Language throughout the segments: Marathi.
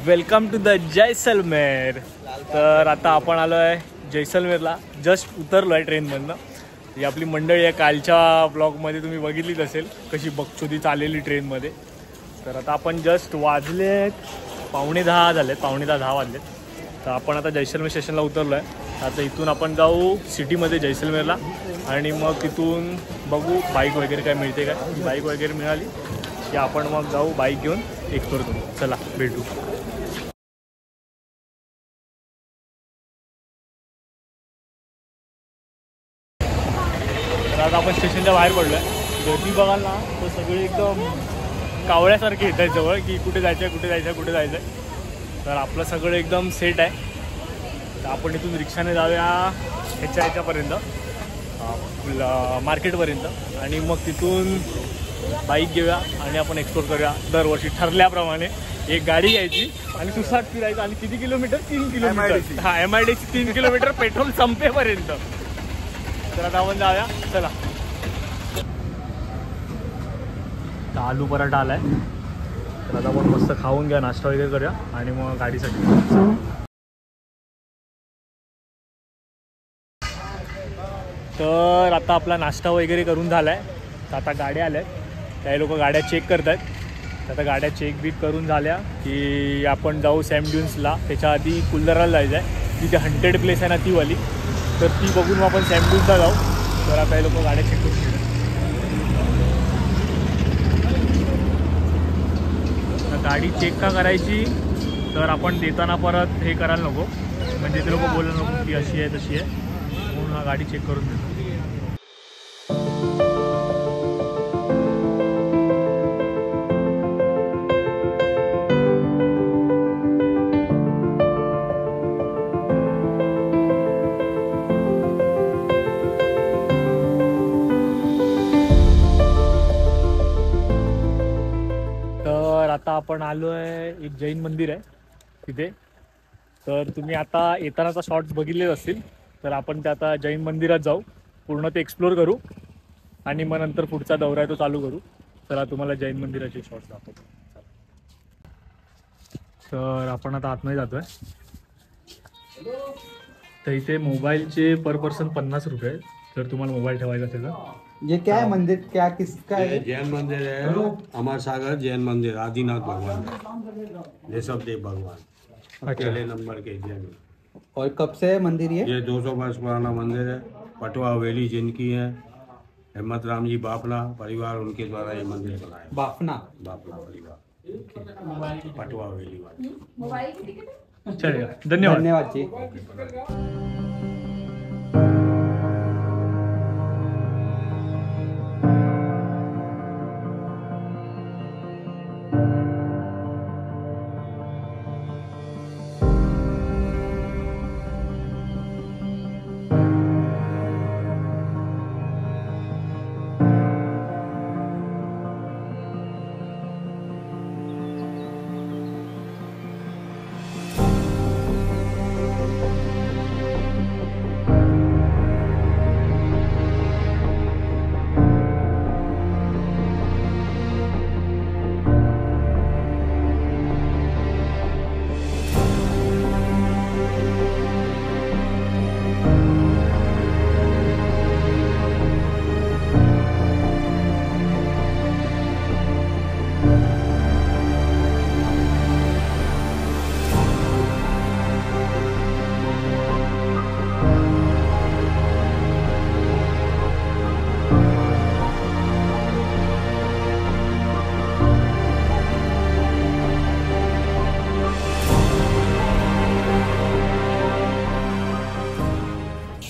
Welcome to the Jaisalmer. तर आता आपण आलो आहे जैसलमेरला, जस्ट उतरलो आहे ट्रेनमधनं। ही आपली मंडळी आहे, कालच्या ब्लॉगमध्ये तुम्ही बघितलीच असेल कशी बकचोदी चाललेली ट्रेनमध्ये। तर आता आपण जस्ट वाजलेत 9:45 झालेत, 9:45-10 वाजलेत। तर आपण आता जैसलमेर स्टेशनला उतरलो आहे। आता इथून आपण जाऊ सिटीमध्ये जैसलमेरला आणि मग तिथून बघू बाईक वगैरे काय मिळते का। बाईक वगैरे मिळाली की आपण मग जाऊ बाईक घेऊन एक्सप्लोर करू। चला भेटू। तर आता आपण स्टेशनच्या बाहेर पडलो आहे। गर्दी बघाल ना तर सगळे एकदम कावळ्यासारखे येत आहेत जवळ की कुठे जायचं आहे, कुठे जायचं आहे, कुठे जायचं आहे। तर आपलं सगळं एकदम सेट आहे। तर आपण इथून रिक्षाने जाऊया ह्याच्यापर्यंत, मार्केटपर्यंत, आणि मग तिथून बाईक घेऊया आणि आपण एक्सप्लोर करूया। दरवर्षी ठरल्याप्रमाणे एक गाडी घ्यायची आणि सुसाट फिरायचं। आणि किती किलोमीटर? 3 किलोमीटर। हा, MIDC 3 किलोमीटर पेट्रोल संपेपर्यंत। तर आता आपण जाऊया, चला। आलू पराठा आलाय, तर आता आपण मस्त खाऊन घ्या, नाश्ता वगैरे करूया आणि मग गाडीसाठी। तर आता आपला नाश्ता वगैरे करून झालाय। तर आता गाड्या आल्या आहेत, काही लोक गाड्या चेक करत आहेत। आता गाड्या चेक बीक करून झाल्या की आपण जाऊ सँड ड्यून्सला। त्याच्या आधी कुलधराला जायचं आहे, तिथे हंटेड प्लेस आहे ना ती वाली, तर ती बघून मग आपण सँड ड्यून्सला जाऊ। तर आता हे लोक गाड्या चेक करून घेतात। गाडी चेक का करायची, तर आपण देताना परत हे करायला नको, म्हणजे ते लोक बोलू नको की अशी आहे तशी आहे, म्हणून गाडी चेक करून देतो। तर आता आपण आलो आहे, एक जैन मंदिर आहे तिथे। तर तुम्ही आता येतानाचा शॉर्ट्स बघितलेच असतील, तर आपण ते आता जैन मंदिरात जाऊ, पूर्ण ते एक्सप्लोर करू आणि मग नंतर पुढचा दौरा आहे तो चालू करू। चला तुम्हाला जैन मंदिराचे शॉर्ट्स दाखवतो। तर आपण आता आतमध्ये जातोय। तर इथे मोबाईलचे पर पर्सन 50 रुपये आहेत, जर तुम्हाला मोबाईल ठेवायचा असेल तर। ये क्या है मंदिर, क्या किसका है? जैन मंदिर है, अमर सागर जैन मंदिर, आदिनाथ भगवान, ऋषभदेव भगवान पहले नंबर के जैन। और कब से है मंदिर ये? 200 वर्ष पुराना मंदिर है। पटवा हवेली जिनकी है, हिम्मत राम जी बाफना परिवार, उनके द्वारा ये मंदिर बना है। बाफना परिवार, पटवा हवेली वाले। चलिए, धन्यवाद जी।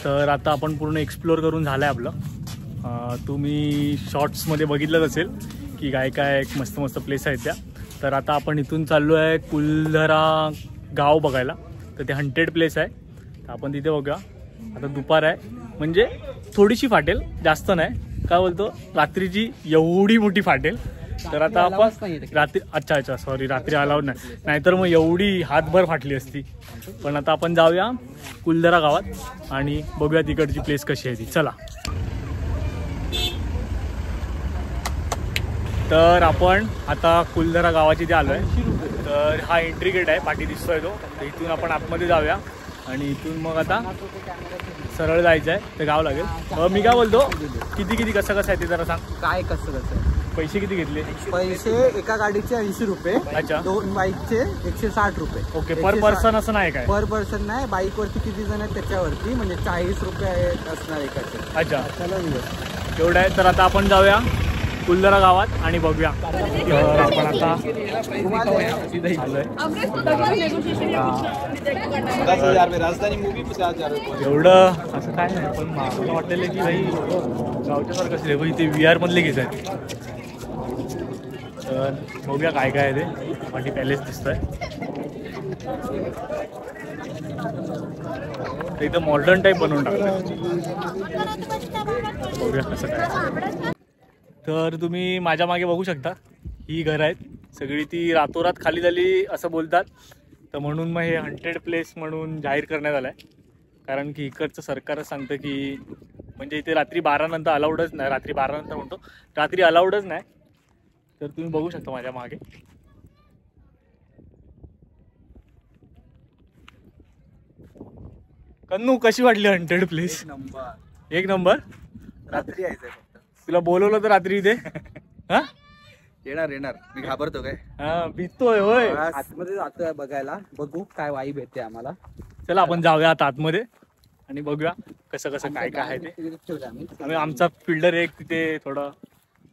तर आता आपण पूर्ण एक्सप्लोर करून झालं आहे आपलं। तुम्ही शॉर्ट्समध्ये बघितलंच असेल की काय काय मस्त मस्त प्लेस आहेत त्या। तर आता आपण इथून चाललो आहे कुलधरा गाव बघायला। तर ते हंटेड प्लेस आहे, तर आपण तिथे बघूया। आता दुपार आहे, म्हणजे थोडीशी फाटेल, जास्त नाही। काय बोलतो, रात्रीची एवढी मोठी फाटेल। तर आता आपण रात्री, अच्छा सॉरी, रात्री अलाउड नाही, नाहीतर मग एवढी हातभर फाटली असती। पण आता आपण जाऊया कुलधरा गावात आणि बघूया तिकडची प्लेस कशी आहे ती। चला। तर आपण आता कुलधरा गावाची इथे आलो आहे। तर तर हा एंट्री गेट आहे, पाठी दिसतोय तो. तर इथून आपण आतमध्ये जाऊया आणि इथून मग आता सरळ जायचं आहे, ते गाव लागेल. मी काय बोलतो, किती कसं आहे ते जरा सांग. काय कसं आहे, पैसे किती घेतले? पैसे एका गाडीचे 80 रुपये. अच्छा. 2 बाईकचे 160 रुपये. ओके. पर पर्सन असं नाही काय? पर पर्सन नाही, बाईक वरती किती जण आहेत त्याच्यावरती, म्हणजे 40 रुपये असणार एकाचे. अच्छा, एवढं आहे. तर आता आपण जाऊया कुलदरा गावात आणि बघूया. आपण आता एवढं असं काय नाही, पण मला वाटलेलं की भाई गावच्या सारखं असेल भाई, ते VR मधले घेत आहेत. तर बघूया काय काय आहे ते. पाठी पॅलेस दिसतोय, एकदम मॉडर्न टाईप बनवून टाकलं. बघूया कसं काय. तर तुम्ही माझ्या मागे बघू शकता, ही घरं आहेत सगळी, ती रातोरात खाली झाली असं बोलतात. तर म्हणून मग हे हॉन्टेड प्लेस म्हणून जाहीर करण्यात आलं आहे. कारण की इकडचं सरकारच सांगतं की म्हणजे इथे रात्री 12 नंतर अलाउडच नाही. रात्री 12 नंतर म्हणतो, रात्री अलाउडच नाही. तर तुम्ही बघू शकता माझ्या मागे. कन्नू, कशी वाटली हॉन्टेड प्लेस? एक नंबर. रात्री यायचंय फक्त. तुला बोलवलं तर रात्री इथे? हा, येणार मी घाबरतो काय? हा, भीतोय होय. आतमध्ये जातोय बघायला, बघू काय वाईब येते आम्हाला. चला आपण जाऊया आता आतमध्ये आणि बघूया कसं काय आहे ते. आम्ही आमचा फिल्डर एक तिथे थोडं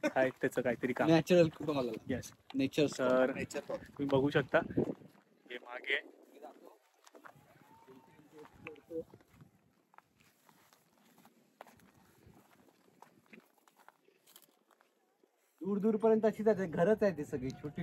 काय त्याचं काहीतरी काम. नॅचरल तुम्हाला. Yes, nature. तर तुम्ही बघू शकता हे मागे. दूर पर्यंत अशी घरच आहे ती सगळी छोटी.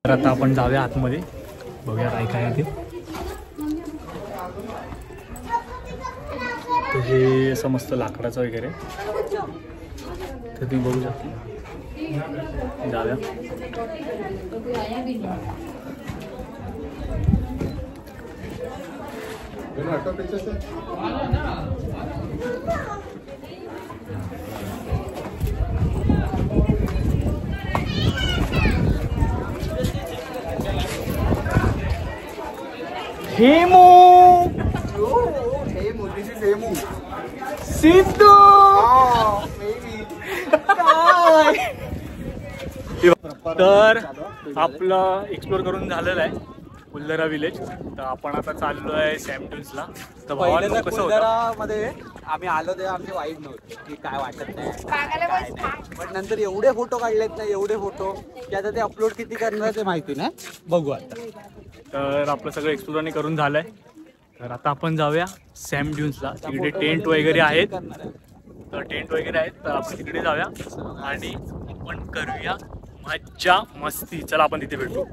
तर आता आपण जाऊया आतमध्ये, बघूया काय आहे ते. तर हे असं मस्त लाकडाचं वगैरे, तर तुम्ही बघू शकता. जाऊया. हेमू, सिद्धू, तर आपलं एक्सप्लोर करून झालेलं आहे. कुलदरा विलेज. तर आपण आता चाललो आहे सॅम ड्यून्सला. तर भावांनो पहिल्यांदा कसं होतं? कुलदरामध्ये आम्ही आलो तेव्हा आमची वाईट नव्हती की काय वाटत नाही काय नाही. पण नंतर एवढे फोटो काढलेत ना, एवढे फोटो की आता ते अपलोड किती करणार ते माहिती नाही. बघू आता. तर आपलं सगळं एक्सप्लोरने करून झालंय. तर आता आपण जाऊया सॅम ड्यून्सला. तिकडे टेंट वगैरे आहेत. तर टेंट वगैरे आहेत, तर आपण तिकडे जाऊया आणि आपण करूया मज्जा मस्ती. चला आपण तिथे भेटू.